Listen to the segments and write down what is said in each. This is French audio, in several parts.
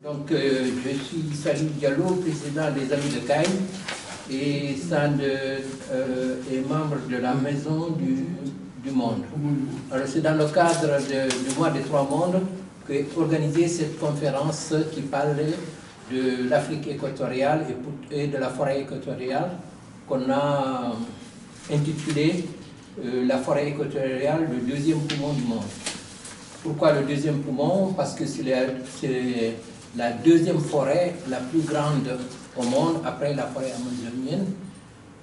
Donc, je suis Salih Diallo, président des Amis de Caille et est membre de la Maison du Monde. Alors, c'est dans le cadre du mois des Trois Mondes qu'est organisée cette conférence qui parle de l'Afrique équatoriale et de la forêt équatoriale qu'on a intitulée la forêt équatoriale, le deuxième poumon du monde. Pourquoi le deuxième poumon? Parce que c'est la deuxième forêt la plus grande au monde après la forêt amazonienne.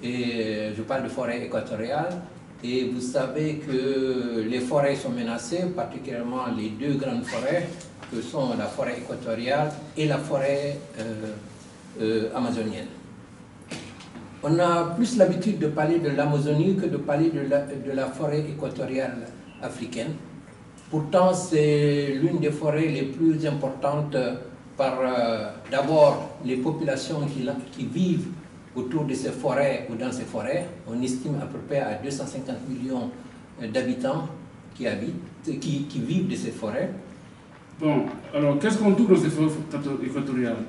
Et je parle de forêt équatoriale. Et vous savez que les forêts sont menacées, particulièrement les deux grandes forêts, que sont la forêt équatoriale et la forêt amazonienne. On a plus l'habitude de parler de l'Amazonie que de parler de la forêt équatoriale africaine. Pourtant, c'est l'une des forêts les plus importantes par d'abord les populations qui vivent autour de ces forêts ou dans ces forêts. On estime à peu près à 250 millions d'habitants qui vivent de ces forêts. Bon, alors qu'est-ce qu'on trouve dans ces forêts équatoriales?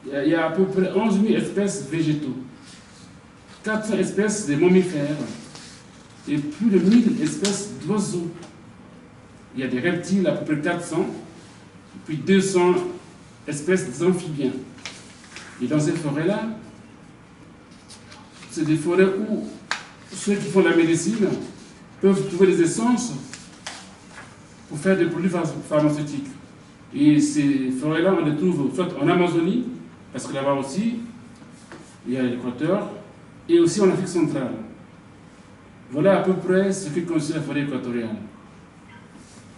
Il y a à peu près 11 000 espèces végétaux, 400 espèces de mammifères et plus de 1000 espèces d'oiseaux. Il y a des reptiles, à peu près 400, puis 200 espèces d'amphibiens. Et dans ces forêts-là, c'est des forêts où ceux qui font la médecine peuvent trouver des essences pour faire des produits pharmaceutiques. Et ces forêts-là, on les trouve soit en Amazonie, parce que là-bas aussi, il y a l'Équateur, et aussi en Afrique centrale. Voilà à peu près ce que constitue la forêt équatoriale.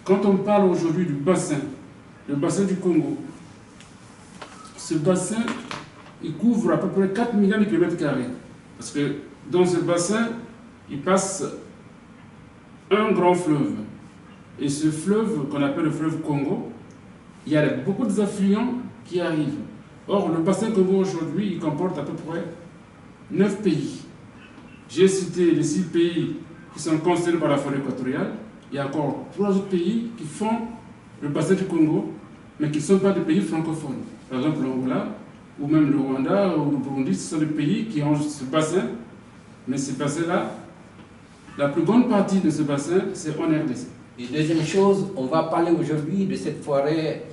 Quand on parle aujourd'hui du bassin, le bassin du Congo, ce bassin, il couvre à peu près 4 millions de kilomètres carrés. Parce que dans ce bassin, il passe un grand fleuve. Et ce fleuve, qu'on appelle le fleuve Congo, il y a beaucoup d'affluents qui arrivent. Or, le bassin Congo aujourd'hui, il comporte à peu près 9 pays. J'ai cité les 6 pays qui sont concernés par la forêt équatoriale. Il y a encore 3 autres pays qui font le bassin du Congo, mais qui ne sont pas des pays francophones. Par exemple, l'Angola, ou même le Rwanda, ou le Burundi, ce sont des pays qui ont ce bassin, mais ce bassin-là, la plus grande partie de ce bassin, c'est en RDC. Et deuxième chose, on va parler aujourd'hui de cette forêt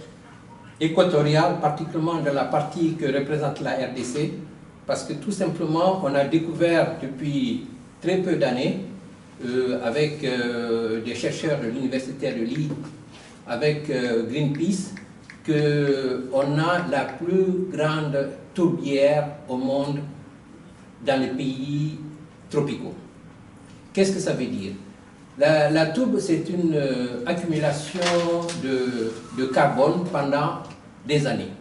équatoriale, particulièrement de la partie que représente la RDC, parce que tout simplement, on a découvert depuis très peu d'années, avec des chercheurs de l'université de Lille, avec Greenpeace, qu'on a la plus grande tourbière au monde dans les pays tropicaux. Qu'est-ce que ça veut dire? La tourbe, c'est une accumulation de carbone pendant des années.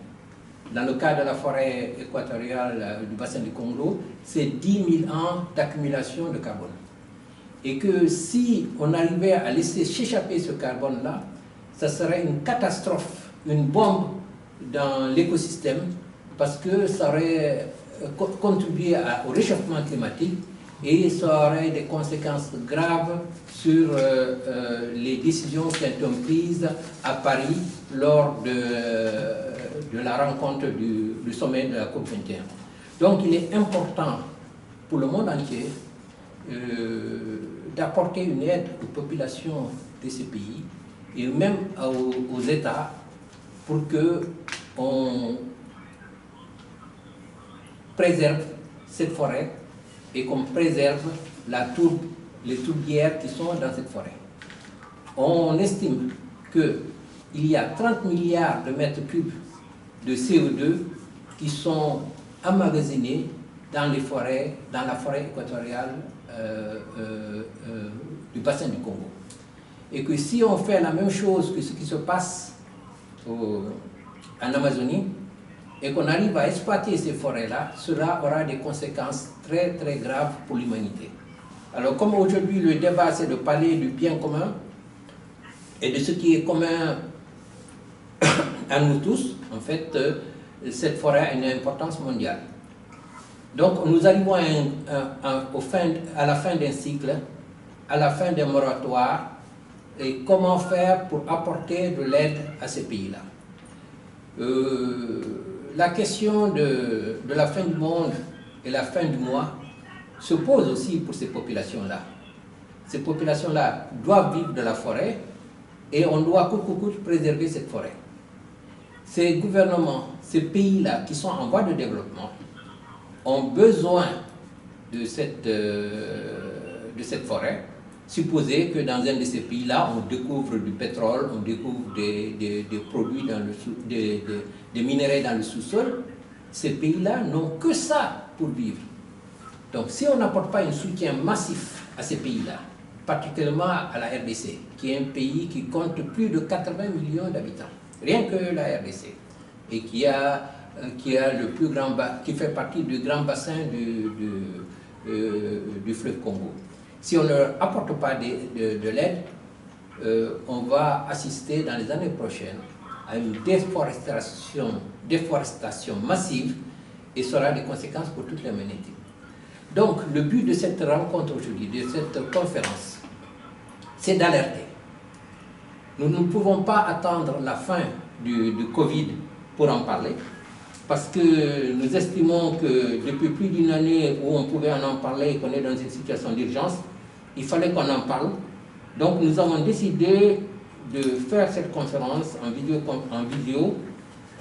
Dans le cas de la forêt équatoriale du bassin du Congo, c'est 10 000 ans d'accumulation de carbone. Et que si on arrivait à laisser s'échapper ce carbone-là, ça serait une catastrophe, une bombe dans l'écosystème, parce que ça aurait contribué au réchauffement climatique et ça aurait des conséquences graves sur les décisions qui ont été prises à Paris lors de la rencontre du sommet de la COP21. Donc il est important pour le monde entier d'apporter une aide aux populations de ces pays et même aux États pour qu'on préserve cette forêt et qu'on préserve les tourbières qui sont dans cette forêt. On estime qu'il y a 30 milliards de mètres cubes de CO2 qui sont emmagasinés dans les forêts, dans la forêt équatoriale du bassin du Congo. Et que si on fait la même chose que ce qui se passe en Amazonie, et qu'on arrive à exploiter ces forêts-là, cela aura des conséquences très très graves pour l'humanité. Alors comme aujourd'hui le débat c'est de parler du bien commun et de ce qui est commun à nous tous, en fait, cette forêt a une importance mondiale. Donc nous arrivons à la fin d'un cycle, à la fin d'un moratoire, et comment faire pour apporter de l'aide à ces pays-là. la question de la fin du monde et la fin du mois se pose aussi pour ces populations-là. Ces populations-là doivent vivre de la forêt et on doit coûte que coûte préserver cette forêt. Ces gouvernements, ces pays-là qui sont en voie de développement ont besoin de cette forêt. Supposez que dans un de ces pays-là, on découvre du pétrole, on découvre des produits, des minéraux dans le sous-sol. Ces pays-là n'ont que ça pour vivre. Donc si on n'apporte pas un soutien massif à ces pays-là, particulièrement à la RDC, qui est un pays qui compte plus de 80 millions d'habitants, rien que la RDC, et qui fait partie du grand bassin du fleuve Congo. Si on ne leur apporte pas de l'aide, on va assister dans les années prochaines à une déforestation massive et ça aura des conséquences pour toute l'humanité. Donc, le but de cette rencontre aujourd'hui, de cette conférence, c'est d'alerter. Nous ne pouvons pas attendre la fin du Covid pour en parler, parce que nous estimons que depuis plus d'une année où on pouvait en parler et qu'on est dans une situation d'urgence, il fallait qu'on en parle. Donc nous avons décidé de faire cette conférence en vidéo,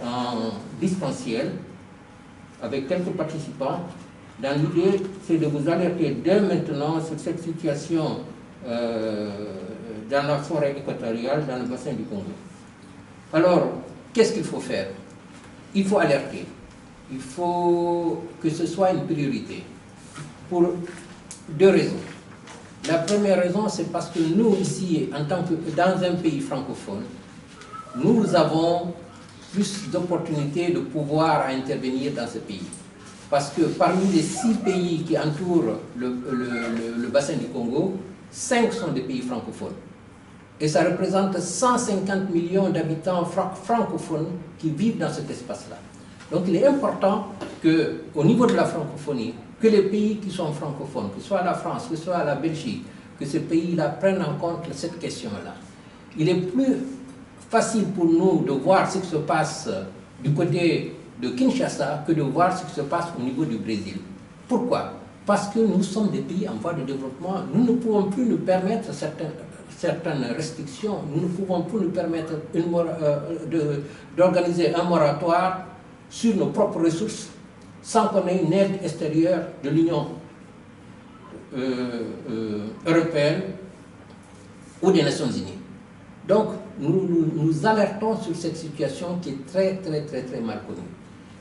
en distanciel, avec quelques participants. Dans l'idée, c'est de vous alerter dès maintenant sur cette situation dans la forêt équatoriale, dans le bassin du Congo. Alors, qu'est-ce qu'il faut faire? Il faut alerter. Il faut que ce soit une priorité. Pour deux raisons. La première raison, c'est parce que nous, ici, en tant que dans un pays francophone, nous avons plus d'opportunités de pouvoir intervenir dans ce pays. Parce que parmi les 6 pays qui entourent le bassin du Congo, 5 sont des pays francophones. Et ça représente 150 millions d'habitants francophones qui vivent dans cet espace-là. Donc il est important qu'au niveau de la francophonie, que les pays qui sont francophones, que ce soit la France, que ce soit la Belgique, que ces pays-là prennent en compte cette question-là. Il est plus facile pour nous de voir ce qui se passe du côté de Kinshasa que de voir ce qui se passe au niveau du Brésil. Pourquoi? Parce que nous sommes des pays en voie de développement. Nous ne pouvons plus nous permettre certaines restrictions. Nous ne pouvons plus nous permettre d'organiser un moratoire sur nos propres ressources sans qu'on ait une aide extérieure de l'Union européenne ou des Nations Unies. Donc, nous alertons sur cette situation qui est très mal connue.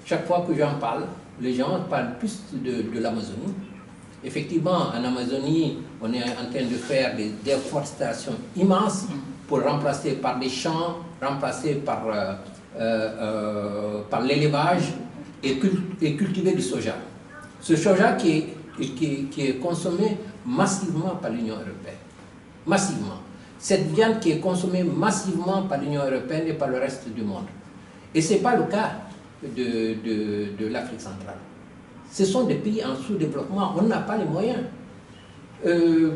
Chaque fois que j'en parle, les gens parlent plus de l'Amazonie. Effectivement, en Amazonie, on est en train de faire des déforestations immenses pour remplacer par des champs, remplacer par l'élevage et cultiver du soja. Ce soja qui est consommé massivement par l'Union européenne. Massivement. Cette viande qui est consommée massivement par l'Union européenne et par le reste du monde. Et ce n'est pas le cas de l'Afrique centrale. Ce sont des pays en sous-développement, on n'a pas les moyens.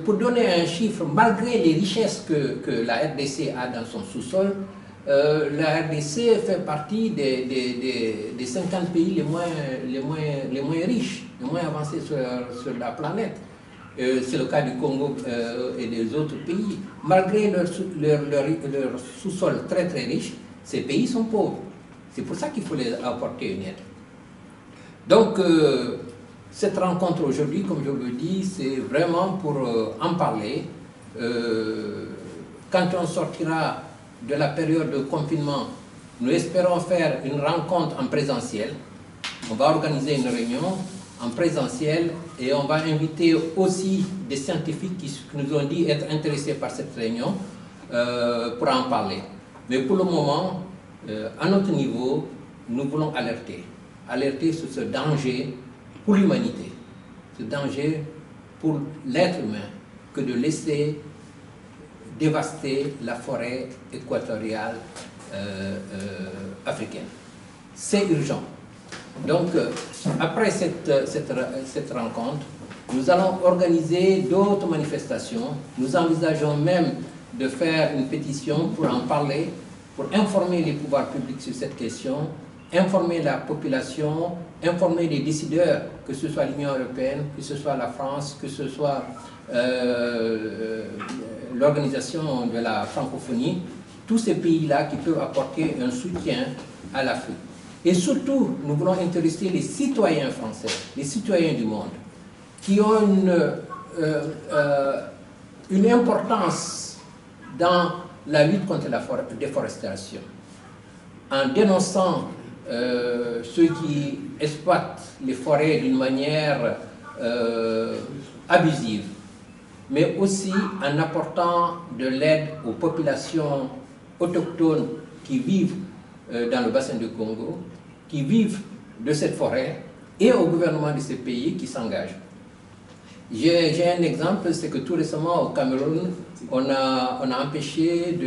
Pour donner un chiffre, malgré les richesses que la RDC a dans son sous-sol, la RDC fait partie des 50 pays les moins riches, les moins avancés sur la planète. C'est le cas du Congo et des autres pays. Malgré leur sous-sol très riche, ces pays sont pauvres. C'est pour ça qu'il faut les apporter une aide. Donc, cette rencontre aujourd'hui, comme je le dis, c'est vraiment pour en parler. Quand on sortira de la période de confinement, nous espérons faire une rencontre en présentiel. On va organiser une réunion en présentiel et on va inviter aussi des scientifiques qui nous ont dit être intéressés par cette réunion pour en parler. Mais pour le moment, à notre niveau, nous voulons alerter sur ce danger pour l'humanité, ce danger pour l'être humain, que de laisser dévaster la forêt équatoriale africaine. C'est urgent. Donc, après cette rencontre, nous allons organiser d'autres manifestations. Nous envisageons même de faire une pétition pour en parler, pour informer les pouvoirs publics sur cette question, informer la population, informer les décideurs, que ce soit l'Union européenne, que ce soit la France, que ce soit l'organisation de la francophonie, tous ces pays-là qui peuvent apporter un soutien à l'Afrique. Et surtout, nous voulons intéresser les citoyens français, les citoyens du monde, qui ont une importance dans la lutte contre la déforestation, en dénonçant ceux qui exploitent les forêts d'une manière abusive, mais aussi en apportant de l'aide aux populations autochtones qui vivent dans le bassin du Congo, qui vivent de cette forêt, et au gouvernement de ces pays qui s'engagent. J'ai un exemple, c'est que tout récemment au Cameroun, on a empêché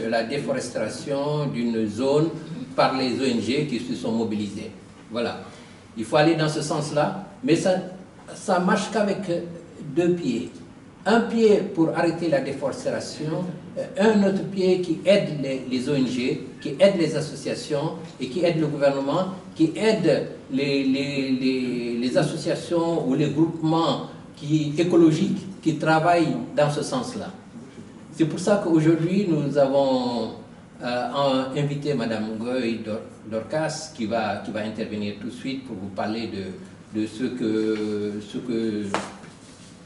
la déforestation d'une zone par les ONG qui se sont mobilisées. Voilà. Il faut aller dans ce sens-là, mais ça marche qu'avec deux pieds. Un pied pour arrêter la déforestation, un autre pied qui aide les ONG, qui aide les associations et qui aide le gouvernement, qui aide les associations ou les groupements écologiques qui travaillent dans ce sens-là. C'est pour ça qu'aujourd'hui, nous avons invité Mme Ngoy Dorcas qui va intervenir tout de suite pour vous parler de ce que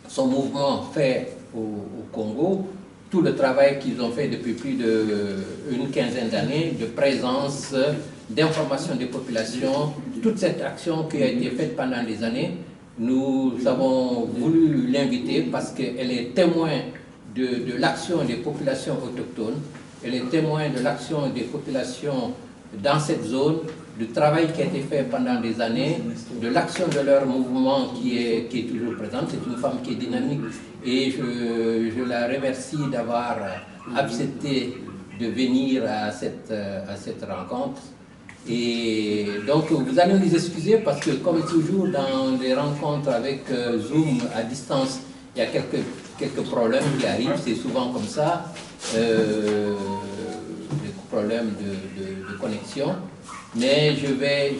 son mouvement fait au Congo, tout le travail qu'ils ont fait depuis plus d'une quinzaine d'années, de présence, d'information des populations, toute cette action qui a été faite pendant des années. Nous avons voulu l'inviter parce qu'elle est témoin de l'action des populations autochtones, elle est témoin de l'action des populations dans cette zone, du travail qui a été fait pendant des années, de l'action de leur mouvement qui est toujours présente. C'est une femme qui est dynamique et je la remercie d'avoir accepté de venir à cette rencontre. Et donc vous allez nous excuser parce que comme toujours dans les rencontres avec Zoom à distance, il y a quelques problèmes qui arrivent, c'est souvent comme ça, des problèmes de connexion. Mais je vais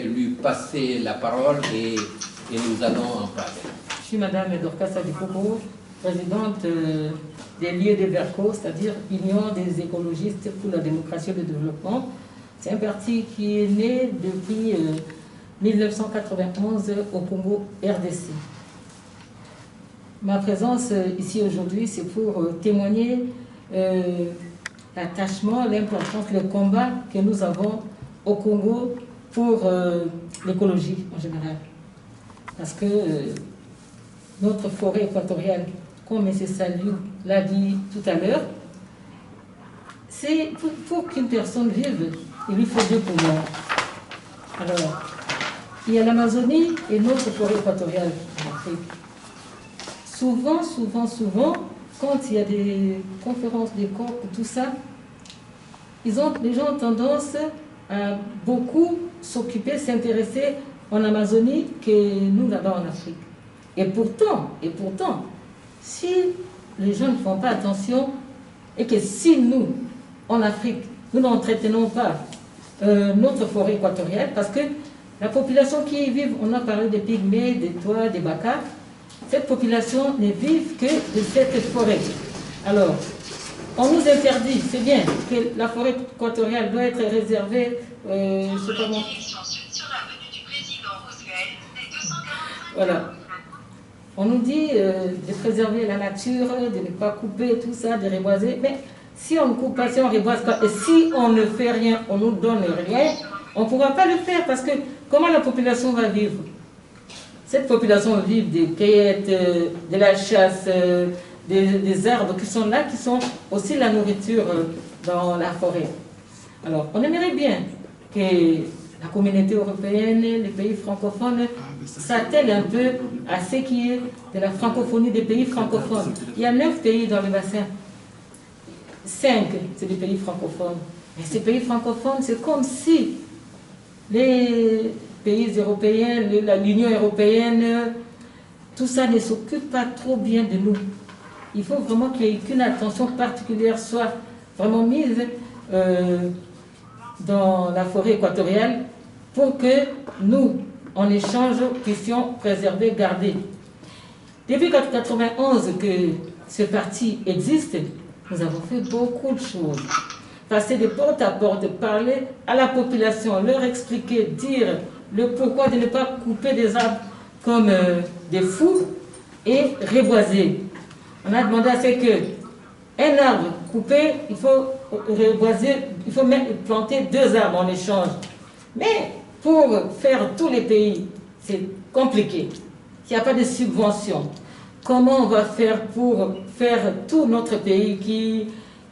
lui passer la parole et nous allons en parler. Je suis Madame Dorcas Adikobo, présidente des lieux des VERCO, c'est-à-dire Union des écologistes pour la démocratie et le développement. C'est un parti qui est né depuis 1991 au Congo RDC. Ma présence ici aujourd'hui, c'est pour témoigner l'attachement, l'importance, le combat que nous avons au Congo pour l'écologie en général. Parce que notre forêt équatoriale, comme M. Saliou l'a dit tout à l'heure, c'est pour qu'une personne vive, il lui faut deux poumons. Alors, il y a l'Amazonie et notre forêt équatoriale en Afrique. Souvent, quand il y a des conférences, des COP, tout ça, les gens ont tendance à beaucoup s'occuper, s'intéresser en Amazonie que nous là-bas en Afrique. Et pourtant, si les gens ne font pas attention et que si nous, en Afrique, nous n'entretenons pas notre forêt équatoriale, parce que la population qui y vit, on a parlé des pygmées, des toits, des bacas, cette population ne vit que de cette forêt. Alors, on nous interdit, c'est bien, que la forêt équatoriale doit être réservée, je sais pas moi. Voilà. On nous dit de préserver la nature, de ne pas couper tout ça, de reboiser. Mais si on ne coupe pas, si on ne reboise pas, et si on ne fait rien, on ne nous donne rien, on ne pourra pas le faire parce que comment la population va vivre? Cette population vit des cueillettes, de la chasse, des arbres qui sont là, qui sont aussi la nourriture dans la forêt. Alors, on aimerait bien que la communauté européenne, les pays francophones, s'attellent un peu à ce qui est de la francophonie des pays francophones. Il y a 9 pays dans le bassin. 5, c'est des pays francophones. Mais ces pays francophones, c'est comme si les pays européens, l'Union européenne, tout ça ne s'occupe pas trop bien de nous. Il faut vraiment qu'il y ait qu'une attention particulière soit vraiment mise dans la forêt équatoriale pour que nous, en échange, puissions préserver, garder. Depuis 1991 que ce parti existe, nous avons fait beaucoup de choses. Passer de porte à porte, parler à la population, leur expliquer, dire le pourquoi de ne pas couper des arbres comme des fous et reboiser. On a demandé à ce qu'un arbre coupé, il faut reboiser, il faut planter 2 arbres en échange. Mais pour faire tous les pays, c'est compliqué. Il n'y a pas de subvention. Comment on va faire pour faire tout notre pays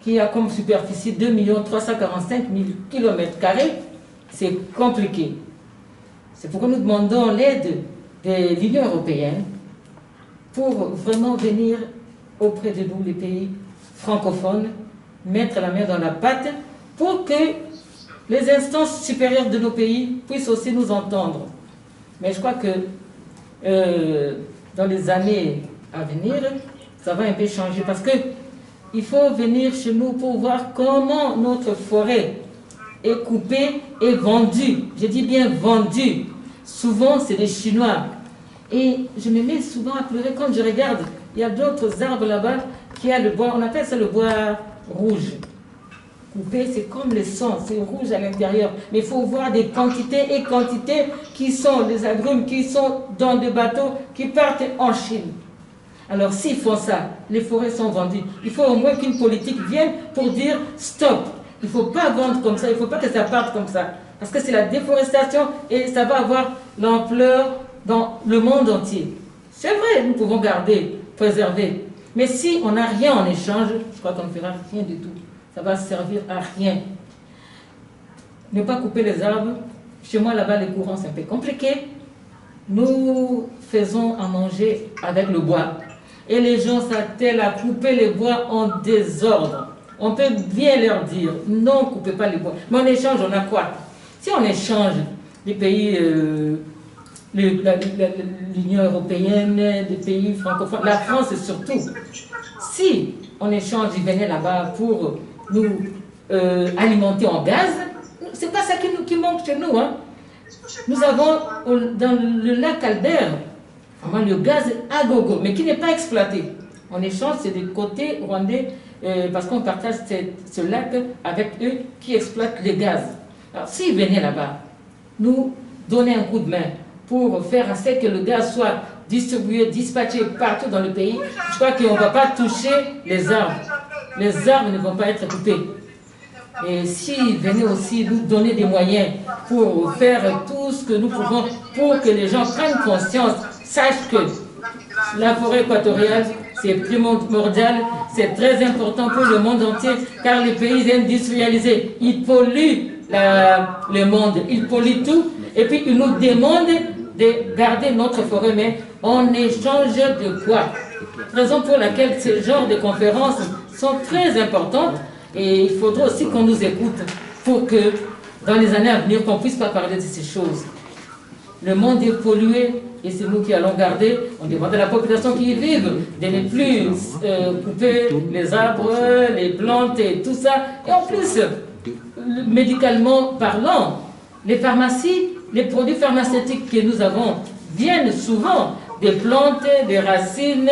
qui a comme superficie 2 345 000 km²? C'est compliqué. C'est pourquoi nous demandons l'aide de l'Union européenne pour vraiment venir auprès de nous, les pays francophones, mettre la main dans la pâte pour que les instances supérieures de nos pays puissent aussi nous entendre. Mais je crois que dans les années à venir, ça va un peu changer parce qu'il faut venir chez nous pour voir comment notre forêt est coupée et vendue. Je dis bien vendue. Souvent, c'est des Chinois. Et je me mets souvent à pleurer quand je regarde. Il y a d'autres arbres là-bas qui a le bois, on appelle ça le bois rouge. Coupé, c'est comme le sang, c'est rouge à l'intérieur. Mais il faut voir des quantités et quantités qui sont des agrumes, qui sont dans des bateaux, qui partent en Chine. Alors s'ils font ça, les forêts sont vendues. Il faut au moins qu'une politique vienne pour dire stop. Il ne faut pas vendre comme ça, il ne faut pas que ça parte comme ça. Parce que c'est la déforestation et ça va avoir l'ampleur dans le monde entier. C'est vrai, nous pouvons garder, préserver. Mais si on n'a rien en échange, je crois qu'on ne fera rien du tout. Ça va servir à rien. Ne pas couper les arbres. Chez moi, là-bas, les courants, c'est un peu compliqué. Nous faisons à manger avec le bois. Et les gens s'attellent à couper les bois en désordre. On peut bien leur dire, non, coupez pas les bois. Mais en échange, on a quoi? Si on échange les pays, l'Union européenne, les pays francophones, la France surtout, si on échange, ils venaient là-bas pour nous alimenter en gaz, c'est pas ça qui manque chez nous. Hein. Nous avons dans le lac Albert, vraiment le gaz à gogo, mais qui n'est pas exploité. En échange, c'est des côtés rwandais, parce qu'on partage ce lac avec eux qui exploitent le gaz. Alors, s'ils venaient là-bas, nous donner un coup de main pour faire en sorte que le gaz soit distribué, dispatché partout dans le pays, je crois qu'on ne va pas toucher les arbres. Les arbres ne vont pas être coupés. Et s'ils venaient aussi nous donner des moyens pour faire tout ce que nous pouvons pour que les gens prennent conscience, sachent que la forêt équatoriale, c'est primordial, c'est très important pour le monde entier, car les pays industrialisés, ils polluent le monde, ils polluent tout, et puis ils nous demandent de garder notre forêt, mais en échange de quoi? Raison pour laquelle ce genre de conférences sont très importantes, et il faudra aussi qu'on nous écoute pour que, dans les années à venir, qu'on ne puisse pas parler de ces choses. Le monde est pollué, et c'est nous qui allons garder. On demande à la population qui y vit de ne plus couper les arbres, les plantes et tout ça. Et en plus, médicalement parlant, les pharmacies, les produits pharmaceutiques que nous avons viennent souvent des plantes, des racines,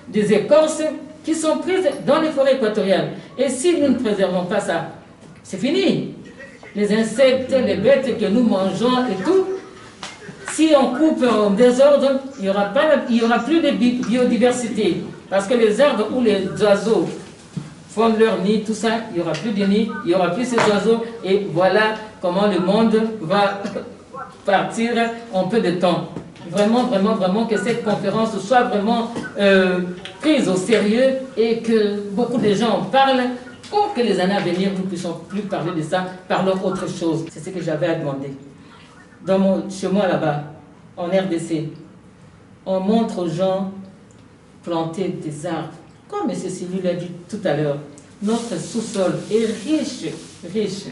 des écorces qui sont prises dans les forêts équatoriales. Et si nous ne préservons pas ça, c'est fini. Les insectes, les bêtes que nous mangeons et tout, si on coupe en désordre, il n'y aura plus de biodiversité. Parce que les arbres où les oiseaux font leur nid, tout ça, il n'y aura plus de nid, il n'y aura plus ces oiseaux. Et voilà comment le monde va partir en peu de temps. Vraiment, vraiment, vraiment que cette conférence soit vraiment prise au sérieux et que beaucoup de gens en parlent pour que les années à venir, nous ne puissions plus parler de ça, parlons autre chose. C'est ce que j'avais à demander. Chez moi là-bas, en RDC, on montre aux gens planter des arbres. Comme M. Sylvie l'a dit tout à l'heure, notre sous-sol est riche, riche.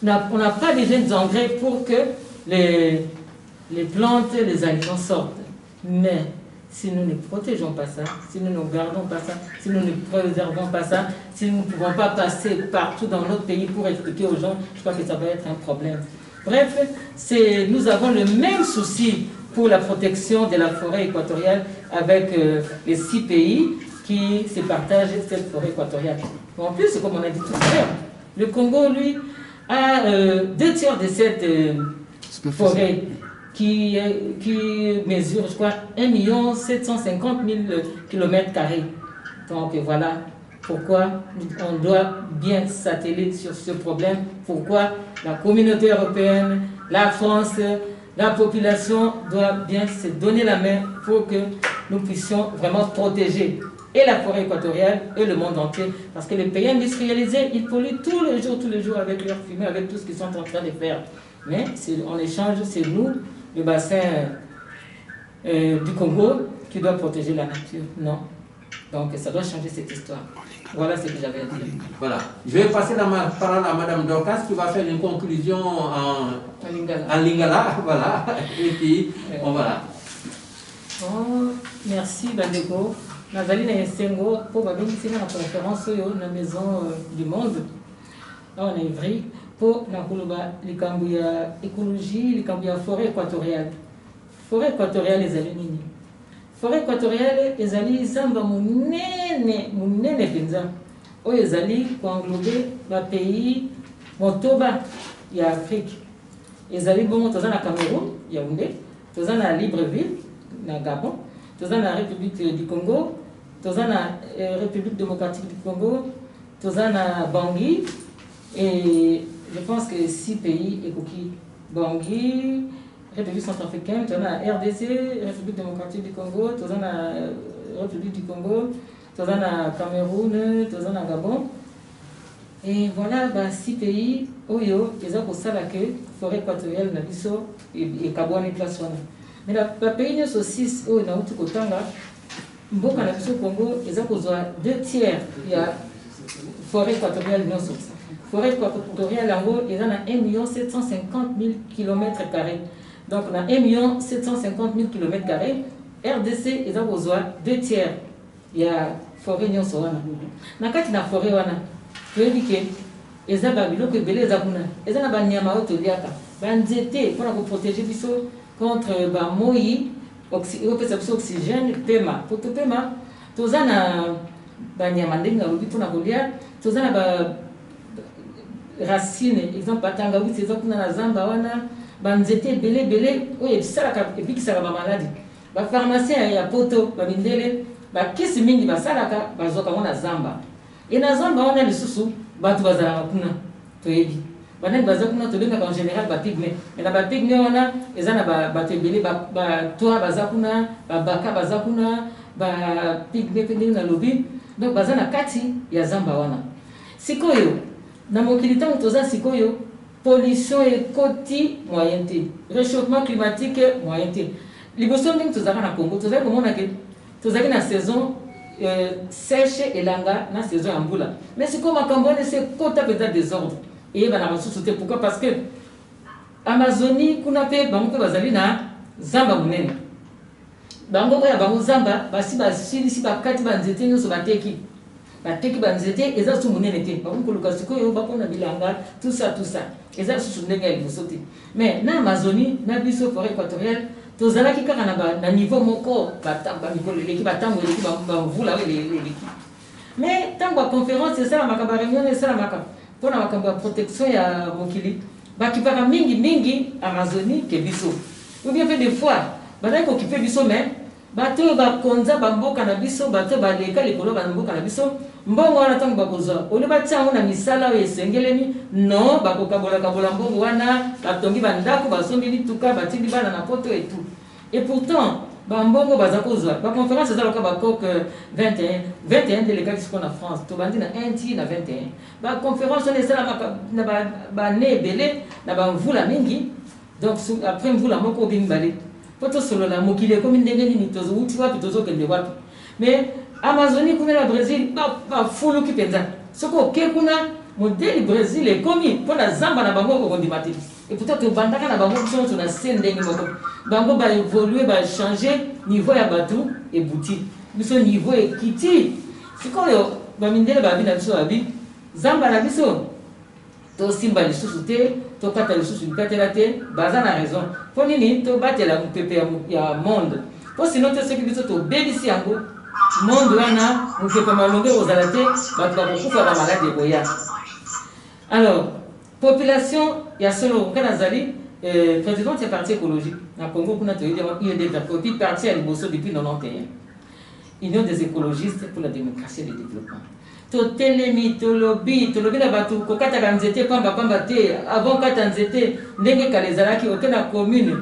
On n'a pas besoin d'engrais pour que les plantes, les aliments sortent. Mais si nous ne protégeons pas ça, si nous ne gardons pas ça, si nous ne préservons pas ça, si nous ne pouvons pas passer partout dans notre pays pour expliquer aux gens, je crois que ça va être un problème. Bref, nous avons le même souci pour la protection de la forêt équatoriale avec les 6 pays qui se partagent cette forêt équatoriale. En plus, comme on a dit tout à l'heure, le Congo, lui, a 2 tiers de cette forêt qui mesure, je crois, 1 750 000 km². Donc voilà pourquoi on doit bien s'atteler sur ce problème, pourquoi la communauté européenne, la France, la population doit bien se donner la main pour que nous puissions vraiment protéger et la forêt équatoriale et le monde entier. Parce que les pays industrialisés, ils polluent tous les jours avec leur fumée, avec tout ce qu'ils sont en train de faire. Mais en échange, c'est nous, le bassin du Congo, qui doit protéger la nature. Non. Donc ça doit changer cette histoire. Voilà ce que j'avais à dire. Voilà. Je vais passer la parole à Mme Dorcas qui va faire une conclusion en lingala. Voilà. Et puis, voilà. Oh, merci Bandeko. Nazali na Esengo pour la conférence dans la maison du monde. Là on est vrai pour la écologie, la forêt équatoriale. Forêt équatoriale les aliments. Forêt équatoriale les aliments samba munene penza. O ezali pour englober le pays Motoba ya Afrique. Ezali bon tozana Cameroun, Yaoundé, tozana Libreville, na Gabon, tozana République du Congo, tozana République démocratique du Congo, tozana Bangui et je pense que 6 pays écoquis. Bangui, République centrafricaine, tozana RDC, République démocratique du Congo, tozana République du Congo, tozana Cameroun, tozana Gabon. Et voilà, 6 pays, Oyo, ils ont pour ça la forêt équatoriale, Nabiso et Kabouane place. Mais les pays nous sont 6, Oyo, Naoutou Kotanga, Mboka Nabiso Congo, ils ont pour 2 tiers, il y a forêt équatoriale, non sous. Forêt équatoriale, en gros, ils ont 1 750 000 km². Donc, on a 1 750 000 km². RDC, ils ont pour 2 tiers, il y a forêt non sous. Dans la forêt, toyebi ke eza babiloko ebele eza kuna eza na banyama oyo toliaka banzete mpona koprotege biso contre bamoi opesa biso oxygène pema po topema toza na banyama ndenge nalobi mpona kolia toza na baracine exemple batangawisi eza kuna na zamba wana banzete ebele oyo ebikisaka bamaladi bapharmacien ya poto babindele bakisi mingi basalaka bazwaka ngo na zamba. Et dans Zamba, on a les sous-sous, bateau bazar kuna, toyebi. Banane bazar kuna, tobenga en général ba pygmée. Et là ba pygmée on a, ils ont bateau belé, ba toa bazar kuna, ba baka bazar kuna, ba pygmée na lobby. Donc bazar na kati ya Zamba wana. Sikoyo, na mokilita toza sikoyo, pollution et quoti moyenté, réchauffement climatique moyenté. Liboso ndenge tozaka na Congo, tozaka komona ke tozaki na saison sèche et langa na saison en boula. Mais c'est comme à Cambodge, c'est quota peut-être désordre. Et ben la sous-sauter pourquoi? Parce que Amazonie, kuna pe bango bazali na zamba munene. Bango ya bango zamba basi si bakati banzete nyoso bateki. Bateki banzete eza su munene te. Bango koluka sikoyo bakona bilanga tout ça. Eza su ndenge ya libosote. Mais na Amazonie, na biso forêt équatoriale tozalaki kaka na niveau moko bakoleleki batango eleki bavula eleki. Mais ntango ya conférence esalamaka bareunion esalamaka mpona makambo ya protection ya mokili bakipaka mingi Amazonie ke biso ou bien fait des fois bazali kokipe biso mais bato oyo bakonza bamboka na biso bato baleka likolo bamboka na biso mbongo wana ntango bakozwa oyo batia yango na misala oyo esengelemi non bakokabola mbongo wana batongi bandako basombi lituka batindi bana na poto et tout. Et pourtant bambongo baza kozwa baconférence ezalaka bacoc 21 délégat qui sont en France tobandi na 1 ti na 21 baconférence wana esalamaka na bane ebele na bamvula mingi. Donc après mvula moko obimi bale po tosolola mokili ekomi ndenge nini tozowuti wapi tozokende wapi. Mais Amazonie kuna na Brésil bafuluki mpenza soki oke kuna modeli Brésil ekomi mpona zamba na bango okondima te Et pourtant, tu as une scène de bango va évoluer, va changer niveau ya bateau et boutique. Biso niveau est kiti. C'est quand ba mindele ba bi na biso abi. Zamba na biso. To simba les sous-souté, to kata les sous-souté la te, baza na raison. Pour nini to batela mu pepe ya monde. Pour sinon te ce qui biso to bebisi yango. Monde wana mu pepe malonge ozala te, ba to ba kufa ba malade boya. Alors, population ya solo kana zali président de parti écologique na Congo kuna to yede depuis parti à Liboso depuis 91. Union des écologistes pour la démocratie et le développement. To telemi to lobby la batu ko kata kanzete pamba te avant kata nzete ndenge kalezalaki okena commune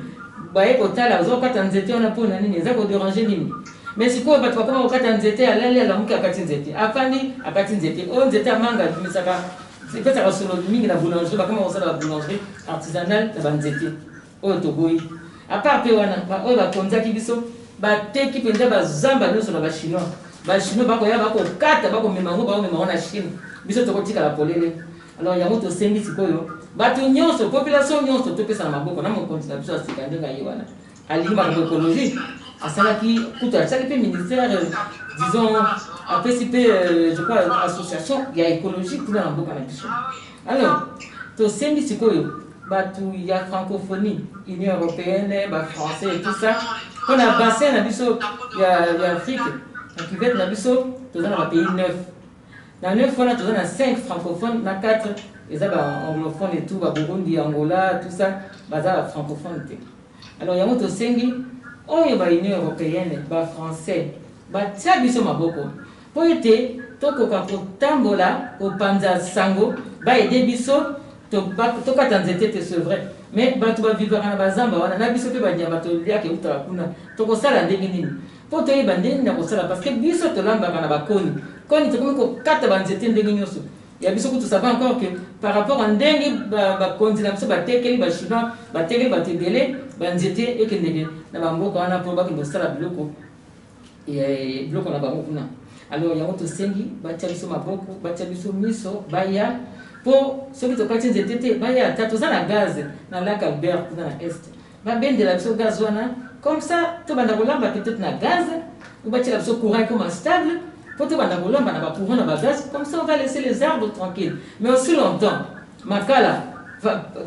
baye kotala zo kata nzete ona pona nini eza ko déranger nini. Mais si ko batu kama kata nzete alale la muka kati nzete afandi akati nzete o nzete amanga tumisaka. C'est fait ça sur le la boulangerie, comment on sait la boulangerie artisanale de Banzete, au Togoï. À part Péwana, on va comme ça qui biso, te qui peut dire Zamba nous sur la chinois. Chinois, bakoya bako kata bako memango bako memango na Chine. Biso to kotika la polele. Alors il y a moto sengi sikoyo. Batu nyonso population nyonso to pesa na maboko na mon continent biso asikande nga yewana. Alima de écologie. Asalaki kuta chaque ministère disons a participé, je crois, à l'association, il y a écologique pour la boca. Alors, tu sais, il y a francophonie, Union européenne, français et tout ça. On a bassin, il y a Afrique, qui va être dans le pays 9. Dans 9 fois, on a 5 francophones, dans 4, ils ont anglophones et tout, Burundi, Angola, tout ça, francophone. Alors, il y a un Sengi, il y a Union européenne, français, tia biso maboko. Po ete tokoka kotambola opanza sango ba aider biso to kata nzete te c'est vrai mais bato ba vivre na bazamba wana na biso pe ba nyama to liaka uta kuna to kosala ndenge nini po to yeba ndenge na kosala parce que biso to lamba na bakoni koni to ko kata ba nzete ndenge nyoso ya biso kutu savait encore que par rapport à ndenge ba konzi na biso ba tekeli ba chinois ba tekeli ba tebele ba nzete et que ndenge na ba mboka wana po ba ko sala biloko et biloko na bango kuna. Alors, il y a un sengi, batiabiso maboko, batiabiso miso, baya, pour ceux qui ont parti de TT, baya, tatoza la gaz, dans la Albert, dans l'Est. Ba ben de la biso gazwana, comme ça, tout le monde va peut-être na gaz, ou bâtir la biso courant comme stable, pour tout le monde va courant na gaz, comme ça on va laisser les arbres tranquilles. Mais aussi longtemps, makala,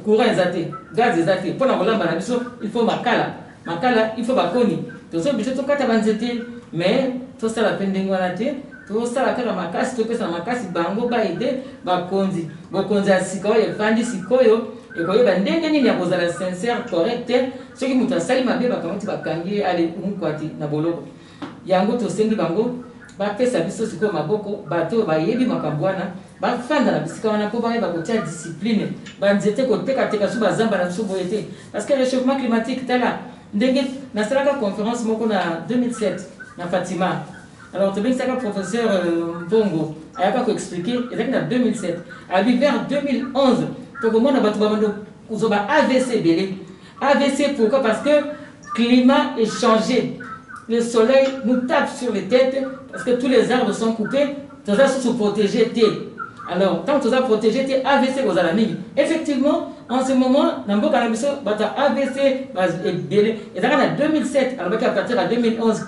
courant exaté, gaz exaté, pour la volamba na biso, il faut makala, il faut bakoni. Tout ça, biso to kata banzete. Mais tout ça la peine d'engouanater, tout ça la kala makasi, tout ça makasi bango ba aider ba konzi asiko et fandi sikoyo et koyo ba ndenge nini ya kozala sincère correct ceux qui muta sali mabe ba kamati ba kangi ale mukwati na boloko yango to sengi bango ba pesa biso siko maboko bato ba yebi makambwana ba fanda na bisika wana po ba kotia discipline ba nzete ko teka su ba zamba na su boyete parce que le réchauffement climatique tala ndenge na salaka conférence moko na 2007 na Fatima. Alors, tu sais que le professeur Mbongo n'a pas expliqué, et en 2007. Vers 2011, tout le monde a AVC belé. AVC pourquoi? Parce que le climat est changé. Le soleil nous tape sur les têtes parce que tous les arbres sont coupés. Tout ça, se protéger. Alors, tant que tu as protégé, tu as AVC aux amis. Effectivement, en ce moment, dans le cannabis, AVC est belé. Et en 2007, à partir de 2011,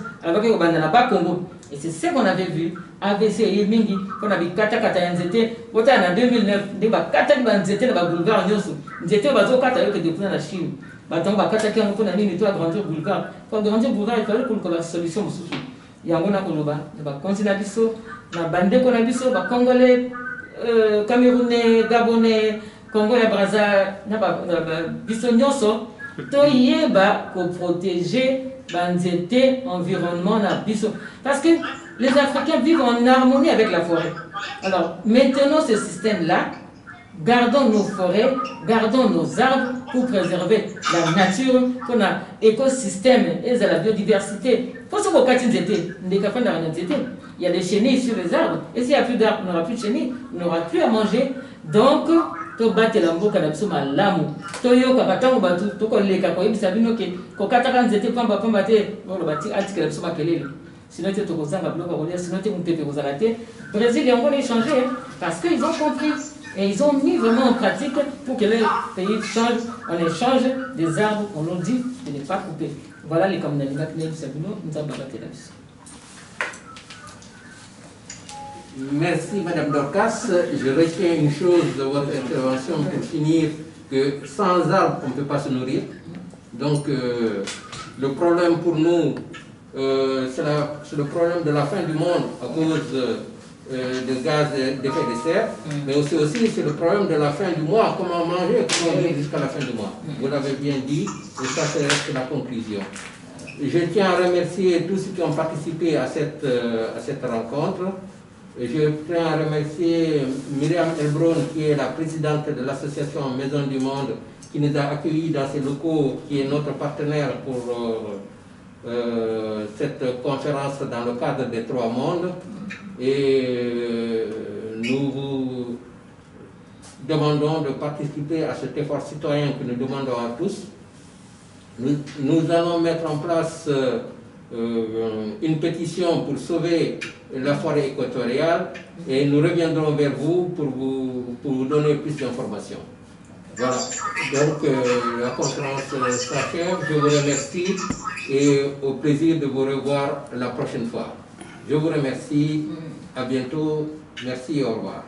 et c'est ce qu'on avait vu. AVC et Mingi, qu'on avait kata nzete. Autant en 2009, des kata nzete dans le boulevard Nyoso. Nzete bazo kata yo que depuis la Chine. Baton ba kata qui on a mis toi grandir boulevard. Pour grandir boulevard, il fallait qu'on ait une solution sous. Yangona koloba, ba continent biso, na bande ko na biso, ba congolais, camerounais, gabonais, congolais Brazza, na ba biso nyonso. To yeba ko protéger banzete environnement na biso parce que les Africains vivent en harmonie avec la forêt. Alors maintenons ce système là, gardons nos forêts, gardons nos arbres pour préserver la nature, qu'on a écosystème et la biodiversité. Pour ce qu'on il y a des chenilles sur les arbres et s'il n'y a plus d'arbres, on n'aura plus de chenilles, on n'aura plus à manger. Donc to battre la mboka na biso malamu to yoka batango batu to koleka ko yebisa bino ke ko kataka nzete pamba te no bati atika la biso makelele sinon te to kozanga bloka ko dia sinon te mpepe kozala te Brésil yango na changer parce que ils ont compris Et ils ont mis vraiment en pratique pour que les pays changent en échange des arbres, on leur dit de ne pas couper. Voilà les communautés qui nous avons battu là-dessus. Merci Madame Dorcas. Je retiens une chose de votre intervention pour finir, que sans arbres, on ne peut pas se nourrir. Donc le problème pour nous, c'est le problème de la fin du monde à cause de gaz d'effet de serre, mais aussi c'est le problème de la fin du mois, comment manger, comment vivre jusqu'à la fin du mois. Vous l'avez bien dit, et ça c'est la conclusion. Je tiens à remercier tous ceux qui ont participé à cette rencontre. Je tiens à remercier Myriam Elbron, qui est la présidente de l'association Maison du Monde, qui nous a accueillis dans ses locaux, qui est notre partenaire pour cette conférence dans le cadre des 3 mondes. Et nous vous demandons de participer à cet effort citoyen que nous demandons à tous. Nous allons mettre en place une pétition pour sauver la forêt équatoriale et nous reviendrons vers vous pour vous donner plus d'informations. Voilà, donc la conférence s'achève. Je vous remercie et au plaisir de vous revoir la prochaine fois. Je vous remercie, à bientôt, merci et au revoir.